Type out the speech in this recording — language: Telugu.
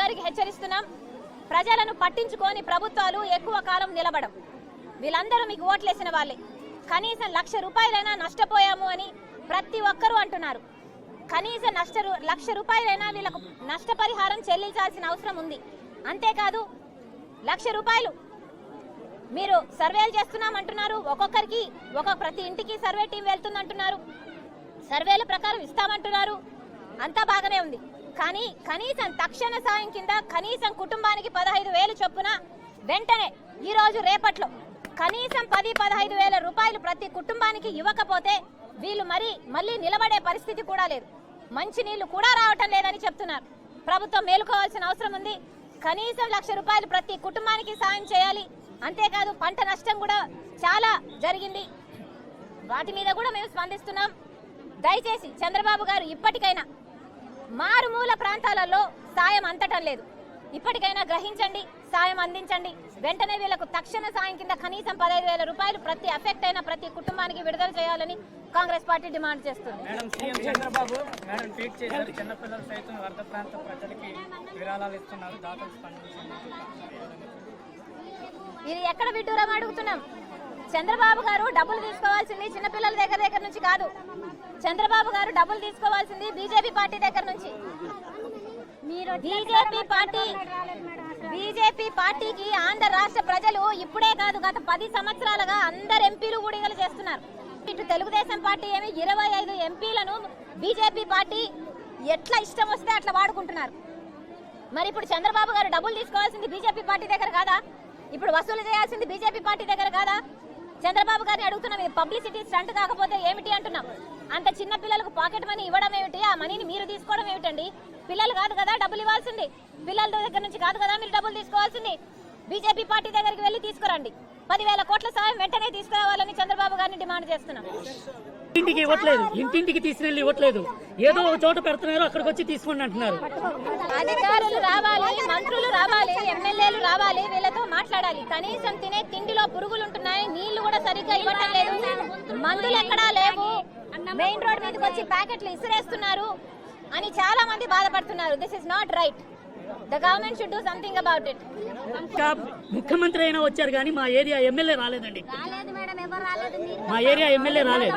గారికి హెచ్చరిస్తున్నాం, ప్రజలను పట్టించుకొని ప్రభుత్వాలు ఎక్కువ కాలం నిలబడం. వీళ్ళందరూ మీకు ఓట్లేసిన వాళ్ళే. కనీసం 1,00,000 రూపాయలైనా నష్టపోయాము అని ప్రతి ఒక్కరూ అంటున్నారు. కనీసం 1,00,000 రూపాయలైనా వీళ్ళకు నష్టపరిహారం చెల్లించాల్సిన అవసరం ఉంది. అంతేకాదు 1,00,000 రూపాయలు మీరు సర్వేలు చేస్తున్నామంటున్నారు, ఒక్కొక్కరికి ప్రతి ఇంటికి సర్వే టీం వెళ్తుందంటున్నారు, సర్వేల ప్రకారం ఇస్తామంటున్నారు, అంతా బాగానే ఉంది. కానీ కనీసం తక్షణ సాయం కింద కనీసం కుటుంబానికి 15,000 చొప్పున వెంటనే ఈ రోజు రేపట్లో కనీసం 10-15,000 రూపాయలు ప్రతి కుటుంబానికి ఇవ్వకపోతే వీళ్ళు మళ్ళీ నిలబడే పరిస్థితి కూడా లేదు. మంచి నీళ్లు కూడా రావటం లేదని చెప్తున్నారు. ప్రభుత్వం మేలుకోవాల్సిన అవసరం ఉంది. కనీసం 1,00,000 రూపాయలు ప్రతి కుటుంబానికి సాయం చేయాలి. అంతేకాదు పంట నష్టం కూడా చాలా జరిగింది, వాటి మీద కూడా మేము స్పందిస్తున్నాం. దయచేసి చంద్రబాబు గారు ఇప్పటికైనా మారుమూల ప్రాంతాలలో సాయం అందటం లేదు, ఇప్పటికైనా గ్రహించండి, సాయం అందించండి. వెంటనే వీళ్ళకు తక్షణ సాయం కింద కనీసం 15,000 రూపాయలు ప్రతి అఫెక్ట్ అయిన ప్రతి కుటుంబానికి విడుదల చేయాలని కాంగ్రెస్ పార్టీ డిమాండ్ చేస్తుంది. చిన్నపిల్లలు సైతం వరద ప్రాంత ప్రజలకి విరాళాలు ఇస్తున్నారు, దాతలు ఇది ఎక్కడ విడ్డూరం అడుగుతున్నాం. చంద్రబాబు గారు డబ్బులు తీసుకోవాల్సింది చిన్నపిల్లల దగ్గర నుంచి కాదు. చంద్రబాబు గారు డబ్బులు తీసుకోవాల్సింది బీజేపీ పార్టీ దగ్గర నుంచి. బీజేపీ పార్టీకి ఆంధ్ర రాష్ట్ర ప్రజలు ఇప్పుడే కాదు గత 10 సంవత్సరాలుగా అందరు ఎంపీలు ఊడిగలు చేస్తున్నారు. ఇటు తెలుగుదేశం పార్టీ ఏమి 25 ఎంపీలను బీజేపీ పార్టీ ఎట్లా ఇష్టం వస్తే అట్లా వాడుకుంటున్నారు. మరి ఇప్పుడు చంద్రబాబు గారు డబ్బులు తీసుకోవాల్సింది బీజేపీ పార్టీ దగ్గర కాదా? ఇప్పుడు వసూలు చేయాల్సింది బీజేపీ పార్టీ దగ్గర కాదా? చంద్రబాబు గారిని అడుగుతున్నాం, ఇది పబ్లిసిటీ స్టంట్ కాకపోతే ఏమిటి అంటున్నాం. అంత చిన్న పిల్లలకు పాకెట్ మనీ ఇవ్వడం ఏమిటి? ఆ మనీని మీరు తీసుకోవడం ఏమిటండి? పిల్లలు కాదు కదా డబ్బులు ఇవ్వాల్సింది, పిల్లల దగ్గర నుంచి కాదు కదా మీరు డబ్బులు తీసుకోవాల్సింది. బీజేపీ పార్టీ దగ్గరికి వెళ్ళి తీసుకురండి. 10,000 కోట్ల సాయం వెంటనే తీసుకురావాలని చంద్రబాబు గారిని డిమాండ్ చేస్తున్నాం. ఇంటింటికి ఇవ్వట్లేదు, ఇంటింటికి తీసుకెళ్ళి ఇవ్వట్లేదు, ఏదో ఒక చోట పెడుతున్నారు, అక్కడికి వచ్చి తీసుకోండి అంటున్నారు. అధికారులు రావాలి, మంత్రులు రావాలి, ఎమ్మెల్యేలు రావాలి, వీళ్ళతో మాట్లాడాలి. కనీసం తినే తిండిలో పురుగులు ఉంటున్నాయి, నీళ్లు కూడా సరిగ్గా ఇవ్వటం లేదు, మందులు ఎక్కడా లేవు, మెయిన్ రోడ్ మీదకి వచ్చి ప్యాకెట్లు ఇసిరేస్తున్నారు అని చాలా మంది బాధపడుతున్నారు. This is not right. The government should do something about it. ముఖ్యమంత్రి అయినా వచ్చారు కానీ మా ఏరియా ఎమ్మెల్యే రాలేదండి. మా ఏరియా ఎమ్మెల్యే రాలేదు.